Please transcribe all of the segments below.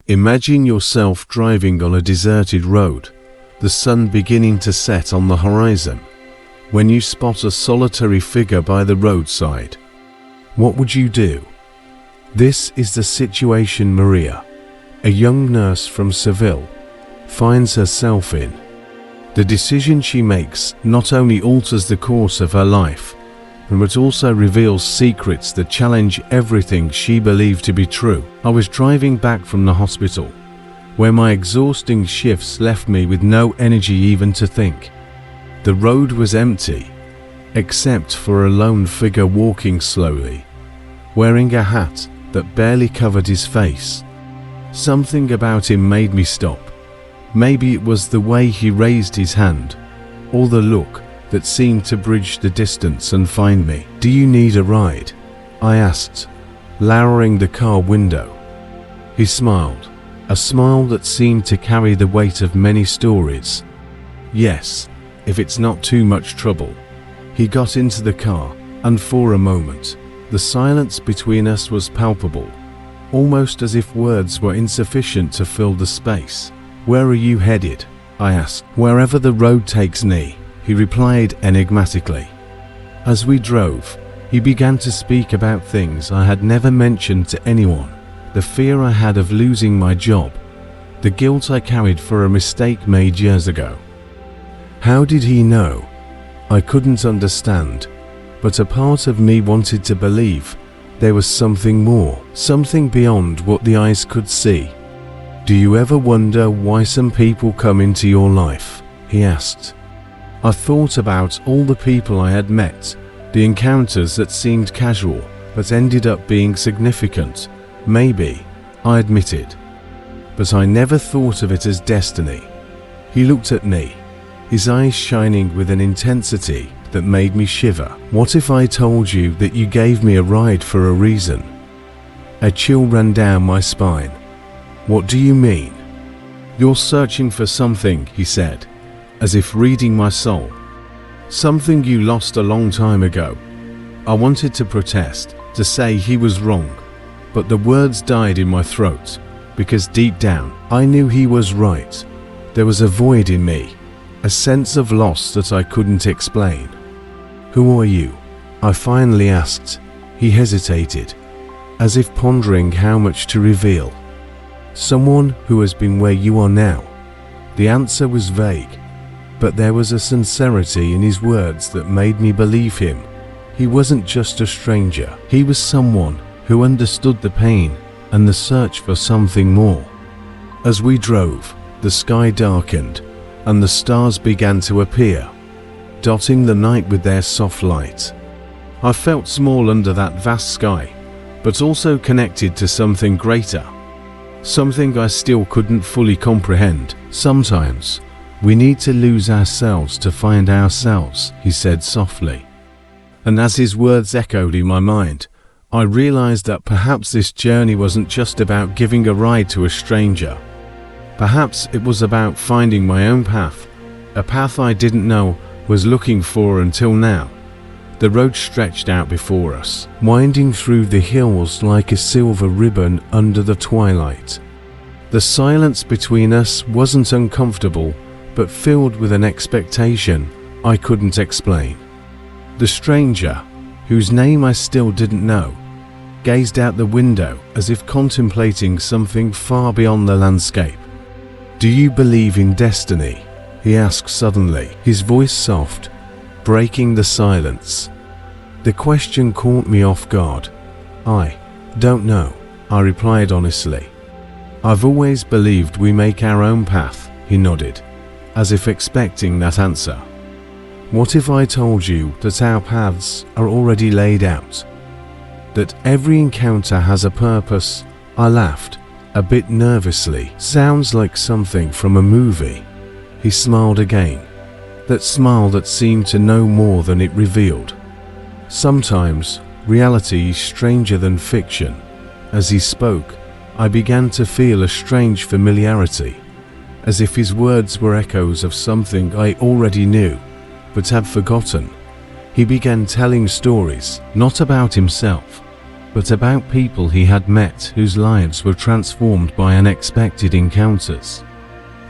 Imagine yourself driving on a deserted road, the sun beginning to set on the horizon, when you spot a solitary figure by the roadside. What would you do? This is the situation Maria, a young nurse from Seville, finds herself in. The decision she makes not only alters the course of her life, but also reveals secrets that challenge everything she believed to be true. I was driving back from the hospital, where my exhausting shifts left me with no energy even to think. The road was empty, except for a lone figure walking slowly, wearing a hat that barely covered his face. Something about him made me stop. Maybe it was the way he raised his hand, or the look that seemed to bridge the distance and find me. "Do you need a ride?" I asked, lowering the car window. He smiled, a smile that seemed to carry the weight of many stories. "Yes, if it's not too much trouble." He got into the car, and for a moment, the silence between us was palpable, almost as if words were insufficient to fill the space. "Where are you headed?" I asked. "Wherever the road takes me," he replied enigmatically. As we drove, he began to speak about things I had never mentioned to anyone: the fear I had of losing my job, the guilt I carried for a mistake made years ago. How did he know? I couldn't understand, but a part of me wanted to believe there was something more, something beyond what the eyes could see. "Do you ever wonder why some people come into your life?" he asked. I thought about all the people I had met, the encounters that seemed casual but ended up being significant. "Maybe," I admitted, "but I never thought of it as destiny." He looked at me, his eyes shining with an intensity that made me shiver. "What if I told you that you gave me a ride for a reason?" A chill ran down my spine. "What do you mean?" "You're searching for something," he said, as if reading my soul. "Something you lost a long time ago." I wanted to protest, to say he was wrong, but the words died in my throat, because deep down, I knew he was right. There was a void in me, a sense of loss that I couldn't explain. "Who are you?" I finally asked. He hesitated, as if pondering how much to reveal. "Someone who has been where you are now." The answer was vague, but there was a sincerity in his words that made me believe him. He wasn't just a stranger, he was someone who understood the pain and the search for something more. As we drove, the sky darkened, and the stars began to appear, dotting the night with their soft light. I felt small under that vast sky, but also connected to something greater. Something I still couldn't fully comprehend. "Sometimes we need to lose ourselves to find ourselves," he said softly. And as his words echoed in my mind, I realized that perhaps this journey wasn't just about giving a ride to a stranger. Perhaps it was about finding my own path, a path I didn't know was looking for until now. The road stretched out before us, winding through the hills like a silver ribbon under the twilight. The silence between us wasn't uncomfortable, but filled with an expectation I couldn't explain. The stranger, whose name I still didn't know, gazed out the window as if contemplating something far beyond the landscape. "Do you believe in destiny?" he asked suddenly, his voice soft, breaking the silence. The question caught me off guard. "I don't know," I replied honestly. "I've always believed we make our own path," he nodded, as if expecting that answer. "What if I told you that our paths are already laid out? That every encounter has a purpose?" I laughed, a bit nervously. "Sounds like something from a movie." He smiled again, that smile that seemed to know more than it revealed. "Sometimes reality is stranger than fiction." As he spoke, I began to feel a strange familiarity, as if his words were echoes of something I already knew, but had forgotten. He began telling stories, not about himself, but about people he had met whose lives were transformed by unexpected encounters.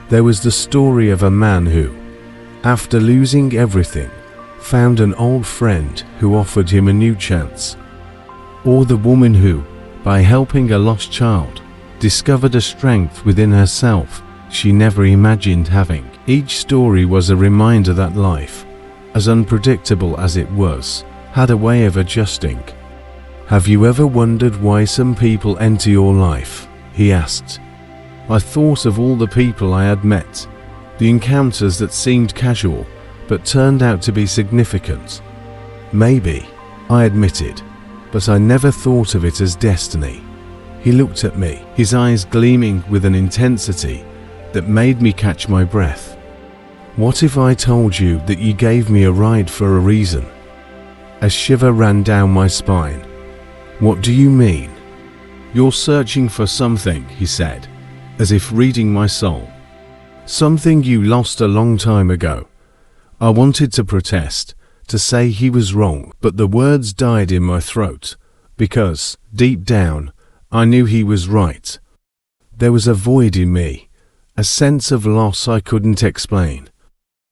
There was the story of a man who, after losing everything, found an old friend who offered him a new chance. Or the woman who, by helping a lost child, discovered a strength within herself she never imagined having. Each story was a reminder that life, as unpredictable as it was, had a way of adjusting. "Have you ever wondered why some people enter your life?" he asked. I thought of all the people I had met, the encounters that seemed casual but turned out to be significant. "Maybe," I admitted, "but I never thought of it as destiny." He looked at me, his eyes gleaming with an intensity that made me catch my breath. "What if I told you that you gave me a ride for a reason?" A shiver ran down my spine. "What do you mean?" "You're searching for something," he said, as if reading my soul. "Something you lost a long time ago." I wanted to protest, to say he was wrong, but the words died in my throat, because, deep down, I knew he was right. There was a void in me, a sense of loss I couldn't explain.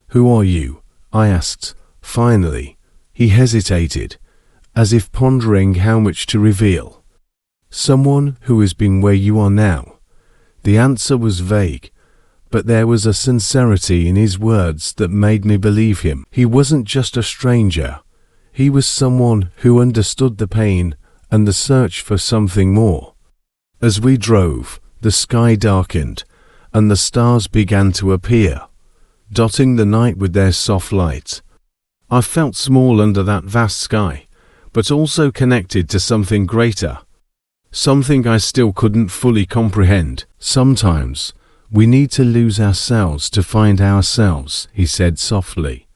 "Who are you?" I asked, finally. He hesitated, as if pondering how much to reveal. "Someone who has been where you are now." The answer was vague, but there was a sincerity in his words that made me believe him. He wasn't just a stranger. He was someone who understood the pain and the search for something more. As we drove, the sky darkened, and the stars began to appear, dotting the night with their soft light. I felt small under that vast sky, but also connected to something greater, something I still couldn't fully comprehend. "Sometimes we need to lose ourselves to find ourselves," he said softly.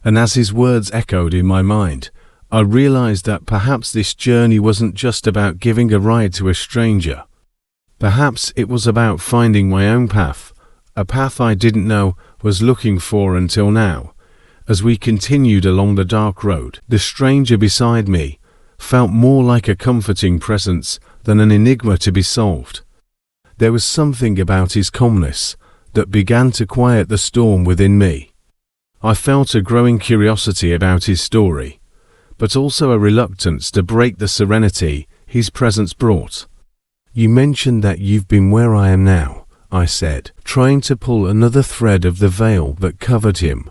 And as his words echoed in my mind, I realized that perhaps this journey wasn't just about giving a ride to a stranger. Perhaps it was about finding my own path, a path I didn't know was looking for until now. As we continued along the dark road, the stranger beside me felt more like a comforting presence than an enigma to be solved. There was something about his calmness that began to quiet the storm within me. I felt a growing curiosity about his story, but also a reluctance to break the serenity his presence brought. "You mentioned that you've been where I am now," I said, trying to pull another thread of the veil that covered him.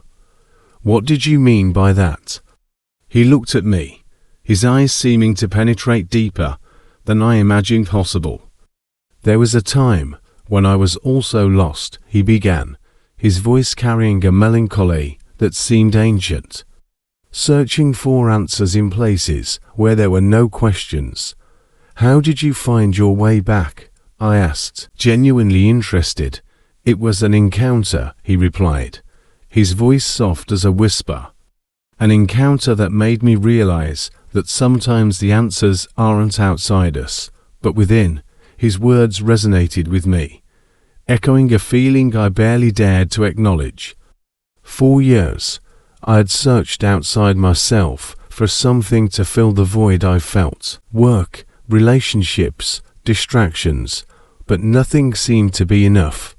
"What did you mean by that?" He looked at me, his eyes seeming to penetrate deeper than I imagined possible. "There was a time when I was also lost," he began, his voice carrying a melancholy that seemed ancient. "Searching for answers in places where there were no questions. How did you find your way back?" I asked, genuinely interested. "It was an encounter," he replied, his voice soft as a whisper. "An encounter that made me realize that sometimes the answers aren't outside us, but within." His words resonated with me, echoing a feeling I barely dared to acknowledge. 4 years, I had searched outside myself for something to fill the void I felt. Work, relationships, distractions, but nothing seemed to be enough.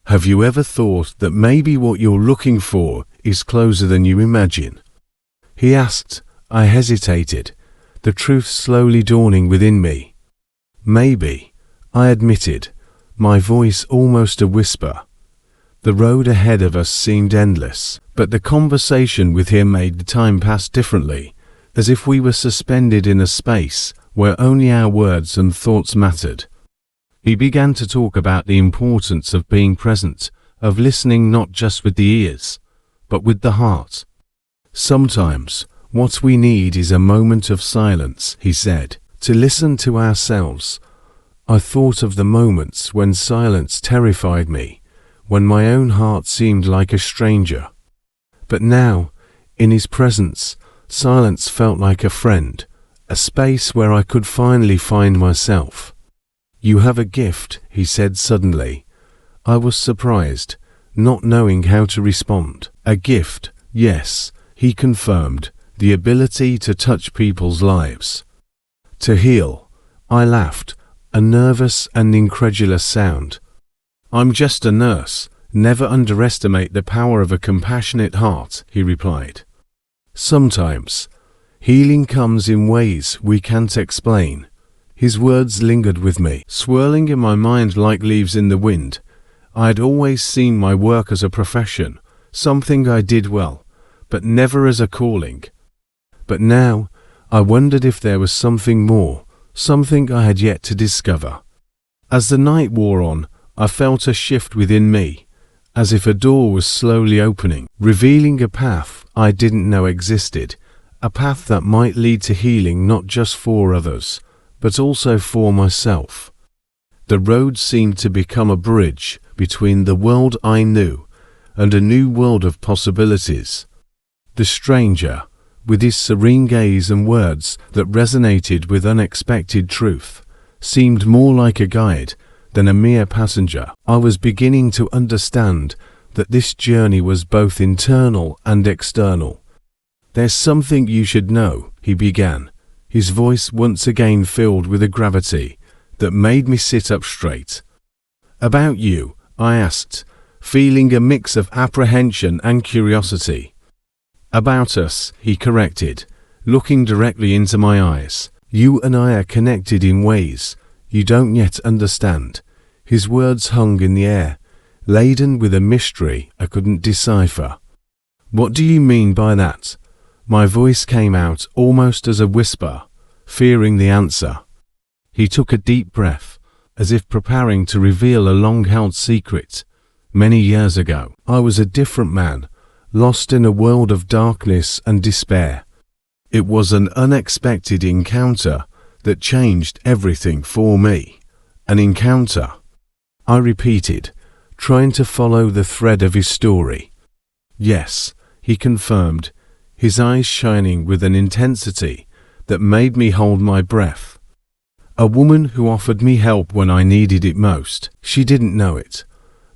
"Have you ever thought that maybe what you're looking for is closer than you imagine?" he asked. I hesitated, the truth slowly dawning within me. "Maybe," I admitted, my voice almost a whisper. The road ahead of us seemed endless, but the conversation with him made the time pass differently, as if we were suspended in a space where only our words and thoughts mattered. He began to talk about the importance of being present, of listening not just with the ears, but with the heart. "Sometimes, what we need is a moment of silence," he said, "to listen to ourselves." I thought of the moments when silence terrified me, when my own heart seemed like a stranger. But now, in his presence, silence felt like a friend, a space where I could finally find myself. "You have a gift," he said suddenly. I was surprised, not knowing how to respond. "A gift, yes," he confirmed, "the ability to touch people's lives. To heal, I laughed, a nervous and incredulous sound. I'm just a nurse. Never underestimate the power of a compassionate heart, he replied. Sometimes, healing comes in ways we can't explain. His words lingered with me, swirling in my mind like leaves in the wind. I had always seen my work as a profession, something I did well, but never as a calling. But now, I wondered if there was something more, something I had yet to discover. As the night wore on, I felt a shift within me, as if a door was slowly opening, revealing a path I didn't know existed, a path that might lead to healing not just for others, but also for myself. The road seemed to become a bridge between the world I knew and a new world of possibilities. The stranger, with his serene gaze and words that resonated with unexpected truth, seemed more like a guide than a mere passenger. I was beginning to understand that this journey was both internal and external. There's something you should know, he began, his voice once again filled with a gravity that made me sit up straight. About you, I asked, feeling a mix of apprehension and curiosity. About us, he corrected, looking directly into my eyes. You and I are connected in ways you don't yet understand. His words hung in the air, laden with a mystery I couldn't decipher. What do you mean by that? My voice came out almost as a whisper, fearing the answer. He took a deep breath, as if preparing to reveal a long-held secret. Many years ago, I was a different man, lost in a world of darkness and despair. It was an unexpected encounter that changed everything for me. An encounter, I repeated, trying to follow the thread of his story. Yes, he confirmed, his eyes shining with an intensity that made me hold my breath. A woman who offered me help when I needed it most. She didn't know it,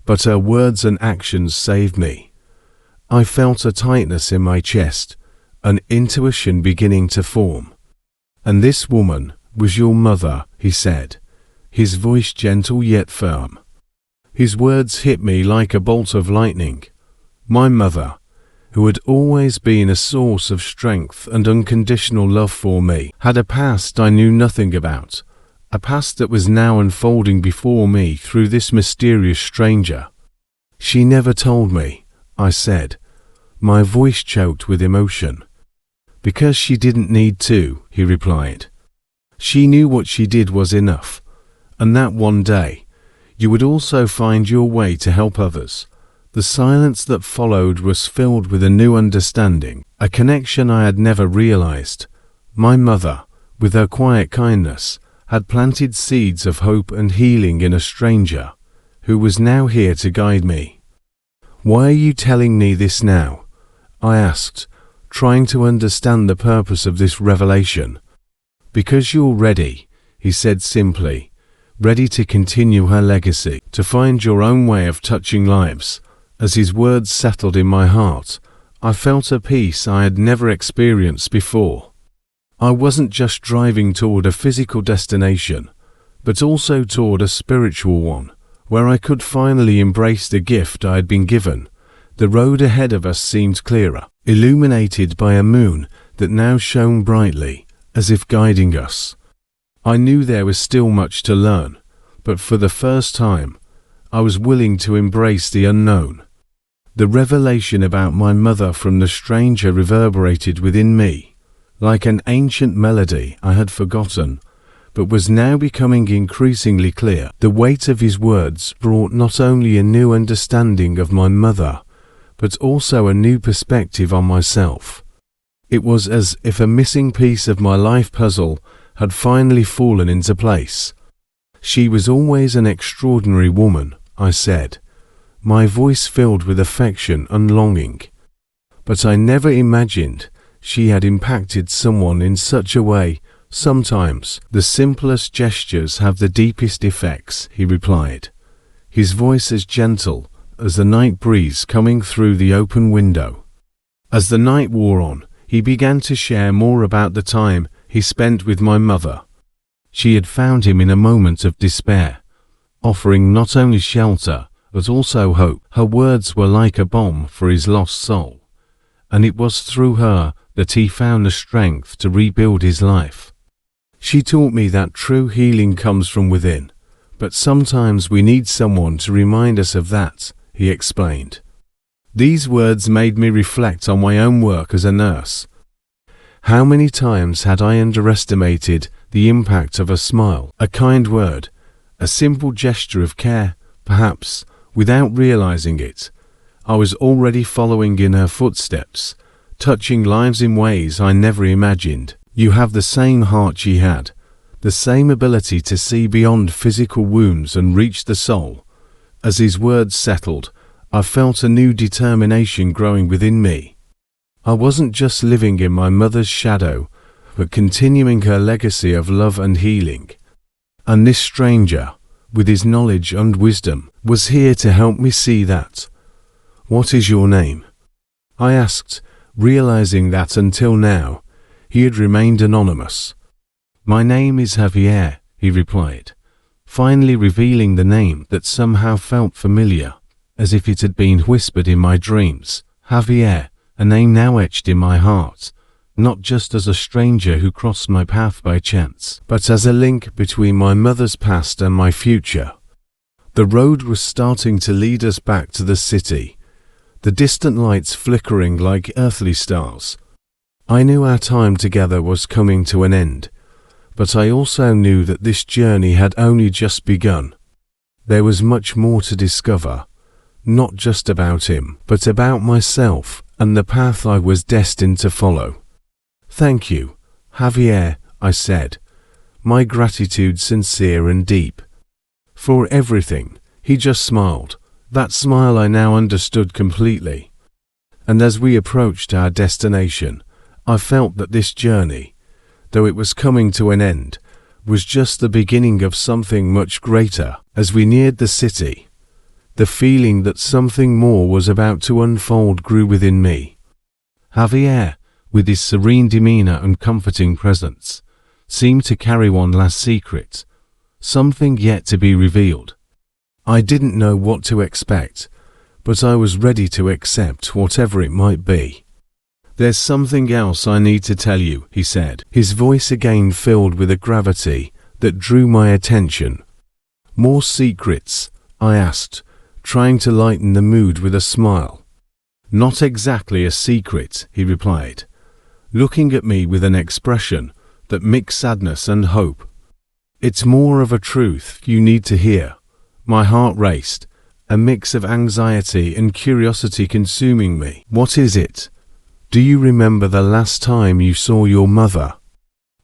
but her words and actions saved me. I felt a tightness in my chest, an intuition beginning to form. And this woman was your mother, he said, his voice gentle yet firm. His words hit me like a bolt of lightning. My mother, who had always been a source of strength and unconditional love for me, had a past I knew nothing about, a past that was now unfolding before me through this mysterious stranger. She never told me, I said, my voice choked with emotion. Because she didn't need to, he replied. She knew what she did was enough, and that one day, you would also find your way to help others. The silence that followed was filled with a new understanding, a connection I had never realized. My mother, with her quiet kindness, had planted seeds of hope and healing in a stranger, who was now here to guide me. Why are you telling me this now? I asked, trying to understand the purpose of this revelation. Because you're ready, he said simply, ready to continue her legacy, to find your own way of touching lives. As his words settled in my heart, I felt a peace I had never experienced before. I wasn't just driving toward a physical destination, but also toward a spiritual one, where I could finally embrace the gift I had been given. The road ahead of us seemed clearer, illuminated by a moon that now shone brightly, as if guiding us. I knew there was still much to learn, but for the first time, I was willing to embrace the unknown. The revelation about my mother from the stranger reverberated within me, like an ancient melody I had forgotten, but was now becoming increasingly clear. The weight of his words brought not only a new understanding of my mother, but also a new perspective on myself. It was as if a missing piece of my life puzzle had finally fallen into place. She was always an extraordinary woman, I said, my voice filled with affection and longing. But I never imagined she had impacted someone in such a way. Sometimes the simplest gestures have the deepest effects, he replied, his voice as gentle as the night breeze coming through the open window. As the night wore on, he began to share more about the time he spent with my mother, She had found him in a moment of despair, offering not only shelter, but also hope. Her words were like a balm for his lost soul, and it was through her that he found the strength to rebuild his life. She taught me that true healing comes from within, but sometimes we need someone to remind us of that, he explained. These words made me reflect on my own work as a nurse. How many times had I underestimated the impact of a smile, a kind word, a simple gesture of care, perhaps, without realizing it? I was already following in her footsteps, touching lives in ways I never imagined. You have the same heart she had, the same ability to see beyond physical wounds and reach the soul. As his words settled, I felt a new determination growing within me. I wasn't just living in my mother's shadow, but continuing her legacy of love and healing. And this stranger, with his knowledge and wisdom, was here to help me see that. "What is your name?" I asked, realizing that until now, he had remained anonymous. "My name is Javier," he replied, finally revealing the name that somehow felt familiar, as if it had been whispered in my dreams. Javier, a name now etched in my heart, not just as a stranger who crossed my path by chance, but as a link between my mother's past and my future. The road was starting to lead us back to the city, the distant lights flickering like earthly stars. I knew our time together was coming to an end, but I also knew that this journey had only just begun. There was much more to discover, not just about him, but about myself and the path I was destined to follow. "Thank you, Javier," I said, my gratitude sincere and deep. "For everything." He just smiled, that smile I now understood completely. And as we approached our destination, I felt that this journey, though it was coming to an end, was just the beginning of something much greater. As we neared the city, the feeling that something more was about to unfold grew within me. Javier, with his serene demeanor and comforting presence, seemed to carry one last secret, something yet to be revealed. I didn't know what to expect, but I was ready to accept whatever it might be. "There's something else I need to tell you," he said, his voice again filled with a gravity that drew my attention. "More secrets?" I asked, trying to lighten the mood with a smile. "Not exactly a secret," he replied, looking at me with an expression that mixed sadness and hope. "It's more of a truth you need to hear." My heart raced, a mix of anxiety and curiosity consuming me. "What is it? Do you remember the last time you saw your mother?"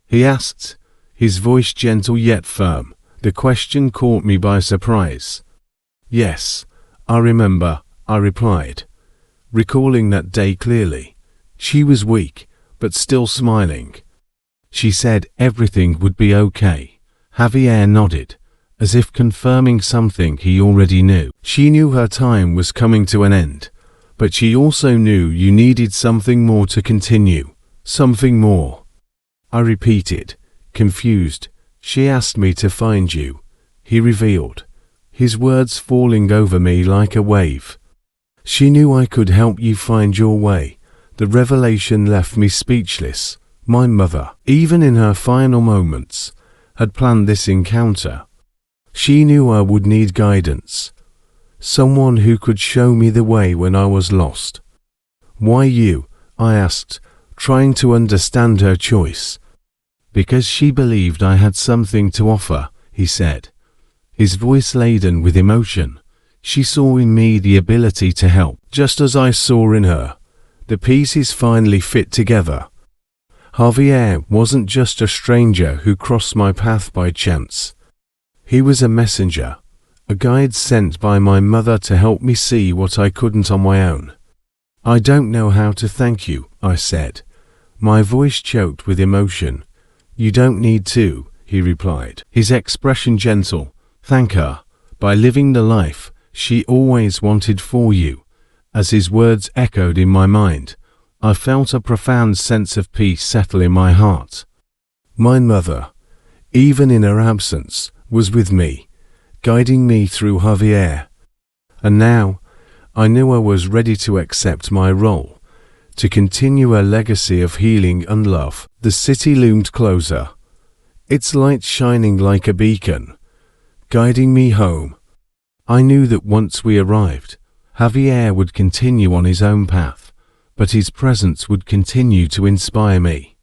he asked, his voice gentle yet firm. The question caught me by surprise. "Yes, I remember," I replied, recalling that day clearly. She was weak, but still smiling. "She said everything would be okay." Javier nodded, as if confirming something he already knew. "She knew her time was coming to an end, but she also knew you needed something more to continue. Something more." I repeated, confused. "She asked me to find you," he revealed, his words falling over me like a wave. "She knew I could help you find your way." The revelation left me speechless. My mother, even in her final moments, had planned this encounter. She knew I would need guidance, someone who could show me the way when I was lost. "Why you?" I asked, trying to understand her choice. "Because she believed I had something to offer," he said, his voice laden with emotion. "She saw in me the ability to help, just as I saw in her." The pieces finally fit together. Javier wasn't just a stranger who crossed my path by chance. He was a messenger, a guide sent by my mother to help me see what I couldn't on my own. "I don't know how to thank you," I said, my voice choked with emotion. "You don't need to," he replied, his expression gentle. "Thank her, by living the life she always wanted for you." As his words echoed in my mind, I felt a profound sense of peace settle in my heart. My mother, even in her absence, was with me, guiding me through Javier. And now, I knew I was ready to accept my role, to continue a legacy of healing and love. The city loomed closer, its light shining like a beacon, guiding me home. I knew that once we arrived, Javier would continue on his own path, but his presence would continue to inspire me.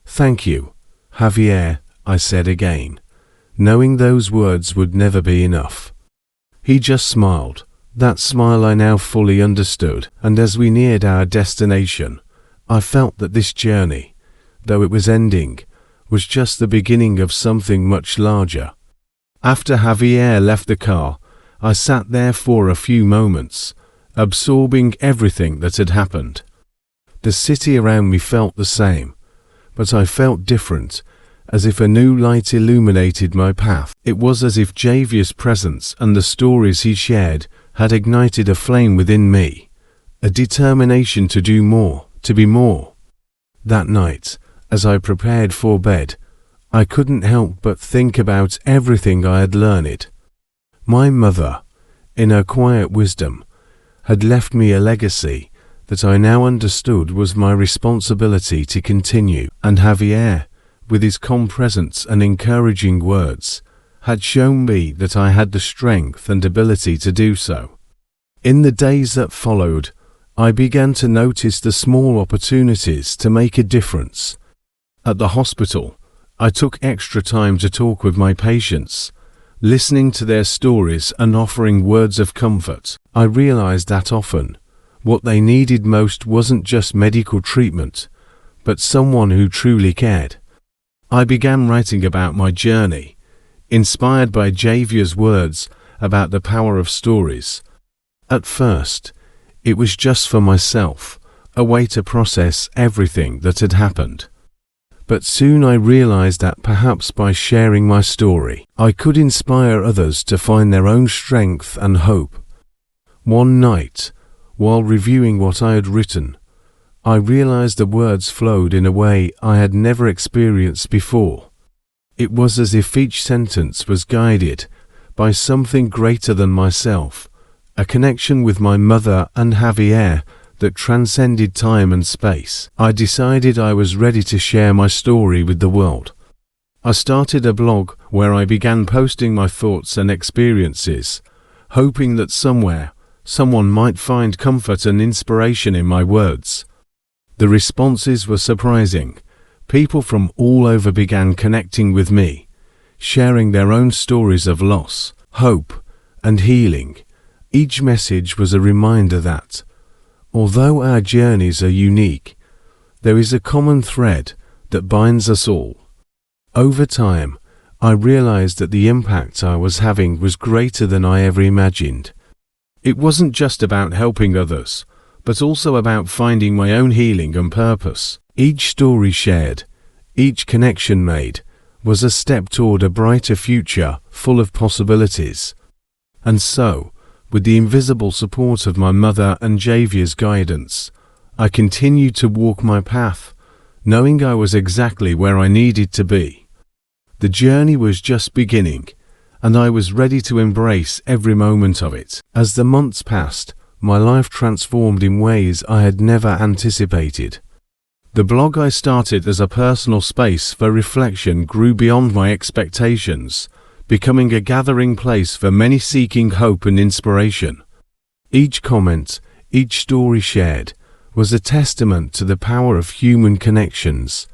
"Thank you, Javier," I said again, knowing those words would never be enough. He just smiled. That smile I now fully understood, and as we neared our destination, I felt that this journey, though it was ending, was just the beginning of something much larger. After Javier left the car, I sat there for a few moments, absorbing everything that had happened. The city around me felt the same, but I felt different, as if a new light illuminated my path. It was as if Javier's presence and the stories he shared had ignited a flame within me, a determination to do more, to be more. That night, as I prepared for bed, I couldn't help but think about everything I had learned. My mother, in her quiet wisdom, had left me a legacy that I now understood was my responsibility to continue, and Javier, with his calm presence and encouraging words, had shown me that I had the strength and ability to do so. In the days that followed, I began to notice the small opportunities to make a difference. At the hospital, I took extra time to talk with my patients, listening to their stories and offering words of comfort. I realized that often, what they needed most wasn't just medical treatment, but someone who truly cared. I began writing about my journey, inspired by Javier's words about the power of stories. At first, it was just for myself, a way to process everything that had happened. But soon I realized that perhaps by sharing my story, I could inspire others to find their own strength and hope. One night, while reviewing what I had written, I realized the words flowed in a way I had never experienced before. It was as if each sentence was guided by something greater than myself, a connection with my mother and Javier that transcended time and space. I decided I was ready to share my story with the world. I started a blog where I began posting my thoughts and experiences, hoping that somewhere, someone might find comfort and inspiration in my words. The responses were surprising. People from all over began connecting with me, sharing their own stories of loss, hope, and healing. Each message was a reminder that, although our journeys are unique, there is a common thread that binds us all. Over time, I realized that the impact I was having was greater than I ever imagined. It wasn't just about helping others, but also about finding my own healing and purpose. Each story shared, each connection made, was a step toward a brighter future full of possibilities. And so, with the invisible support of my mother and Javier's guidance, I continued to walk my path, knowing I was exactly where I needed to be. The journey was just beginning, and I was ready to embrace every moment of it. As the months passed, my life transformed in ways I had never anticipated. The blog I started as a personal space for reflection grew beyond my expectations, becoming a gathering place for many seeking hope and inspiration. Each comment, each story shared, was a testament to the power of human connections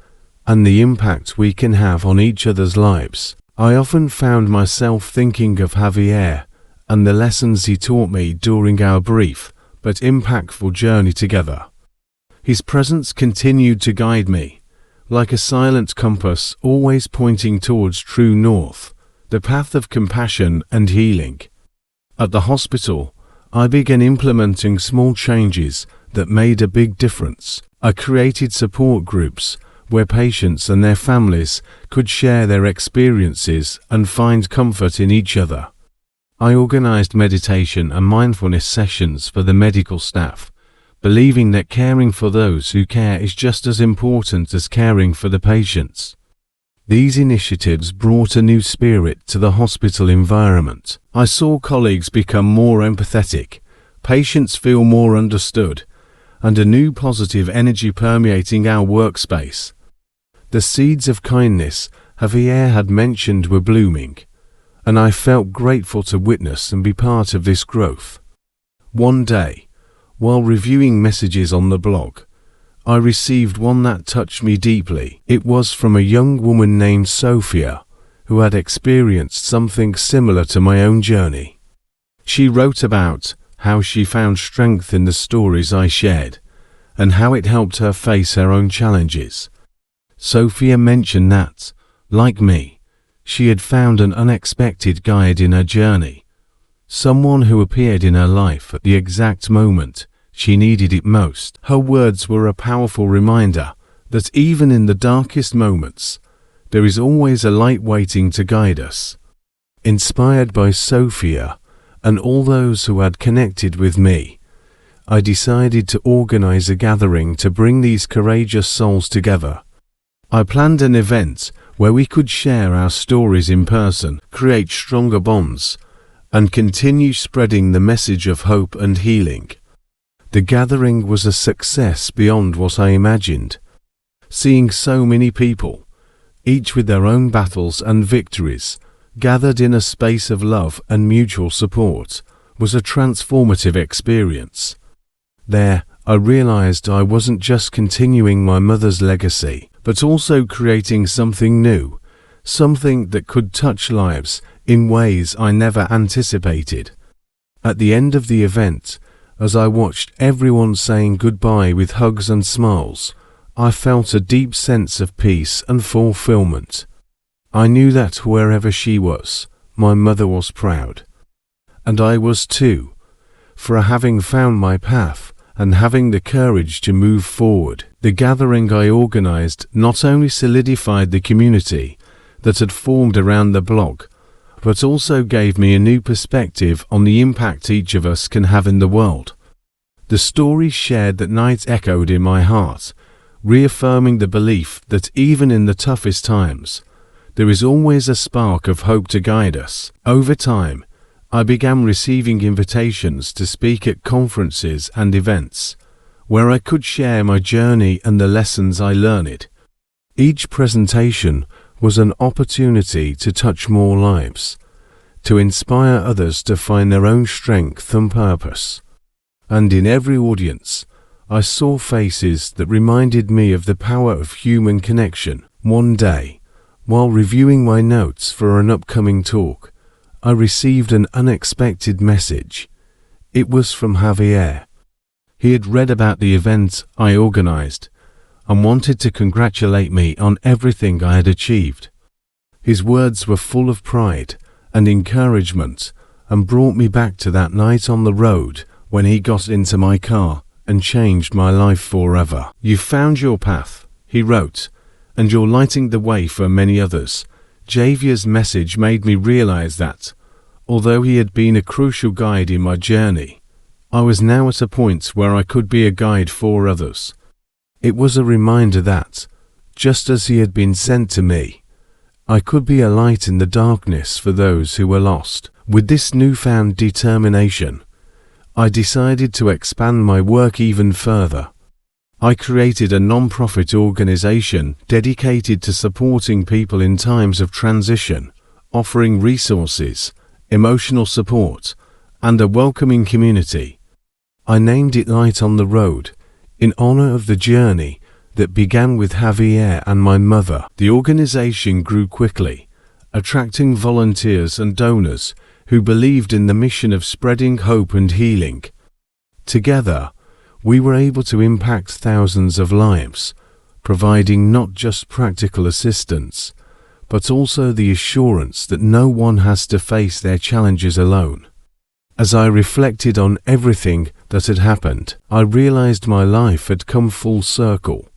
and the impact we can have on each other's lives. I often found myself thinking of Javier and the lessons he taught me during our brief but impactful journey together. His presence continued to guide me, like a silent compass always pointing towards true north, the path of compassion and healing. At the hospital, I began implementing small changes that made a big difference. I created support groups where patients and their families could share their experiences and find comfort in each other. I organized meditation and mindfulness sessions for the medical staff, believing that caring for those who care is just as important as caring for the patients. These initiatives brought a new spirit to the hospital environment. I saw colleagues become more empathetic, patients feel more understood, and a new positive energy permeating our workspace. The seeds of kindness Javier had mentioned were blooming, and I felt grateful to witness and be part of this growth. One day, while reviewing messages on the blog, I received one that touched me deeply. It was from a young woman named Sophia, who had experienced something similar to my own journey. She wrote about how she found strength in the stories I shared, and how it helped her face her own challenges. Sophia mentioned that, like me, she had found an unexpected guide in her journey, someone who appeared in her life at the exact moment she needed it most. Her words were a powerful reminder that even in the darkest moments, there is always a light waiting to guide us. Inspired by Sophia and all those who had connected with me, I decided to organize a gathering to bring these courageous souls together. I planned an event where we could share our stories in person, create stronger bonds, and continue spreading the message of hope and healing. The gathering was a success beyond what I imagined. Seeing so many people, each with their own battles and victories, gathered in a space of love and mutual support, was a transformative experience. There, I realized I wasn't just continuing my mother's legacy, but also creating something new, something that could touch lives in ways I never anticipated. At the end of the event, as I watched everyone saying goodbye with hugs and smiles, I felt a deep sense of peace and fulfillment. I knew that wherever she was, my mother was proud. And I was too, for having found my path and having the courage to move forward. The gathering I organized not only solidified the community that had formed around the blog, but also gave me a new perspective on the impact each of us can have in the world. The stories shared that night echoed in my heart, reaffirming the belief that even in the toughest times, there is always a spark of hope to guide us. Over time, I began receiving invitations to speak at conferences and events, where I could share my journey and the lessons I learned. Each presentation was an opportunity to touch more lives, to inspire others to find their own strength and purpose. And in every audience, I saw faces that reminded me of the power of human connection. One day, while reviewing my notes for an upcoming talk, I received an unexpected message. It was from Javier. He had read about the event I organized and wanted to congratulate me on everything I had achieved. His words were full of pride and encouragement and brought me back to that night on the road when he got into my car and changed my life forever. "You found your path," he wrote, "and you're lighting the way for many others." Javier's message made me realize that, although he had been a crucial guide in my journey, I was now at a point where I could be a guide for others. It was a reminder that, just as he had been sent to me, I could be a light in the darkness for those who were lost. With this newfound determination, I decided to expand my work even further. I created a non-profit organization dedicated to supporting people in times of transition, offering resources, emotional support, and a welcoming community. I named it Light on the Road, in honor of the journey that began with Javier and my mother. The organization grew quickly, attracting volunteers and donors who believed in the mission of spreading hope and healing. Together, we were able to impact thousands of lives, providing not just practical assistance, but also the assurance that no one has to face their challenges alone. As I reflected on everything that had happened, I realized my life had come full circle.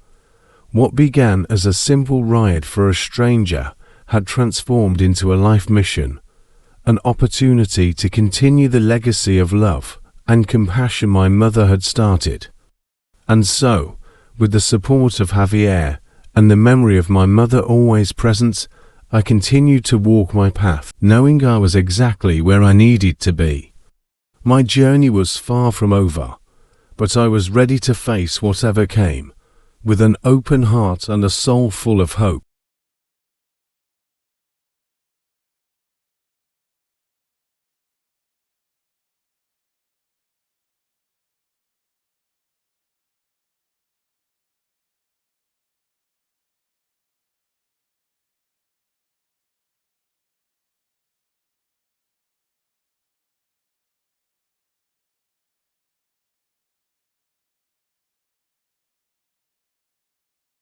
What began as a simple ride for a stranger had transformed into a life mission, an opportunity to continue the legacy of love and compassion my mother had started. And so, with the support of Javier and the memory of my mother always present, I continued to walk my path, knowing I was exactly where I needed to be. My journey was far from over, but I was ready to face whatever came, with an open heart and a soul full of hope.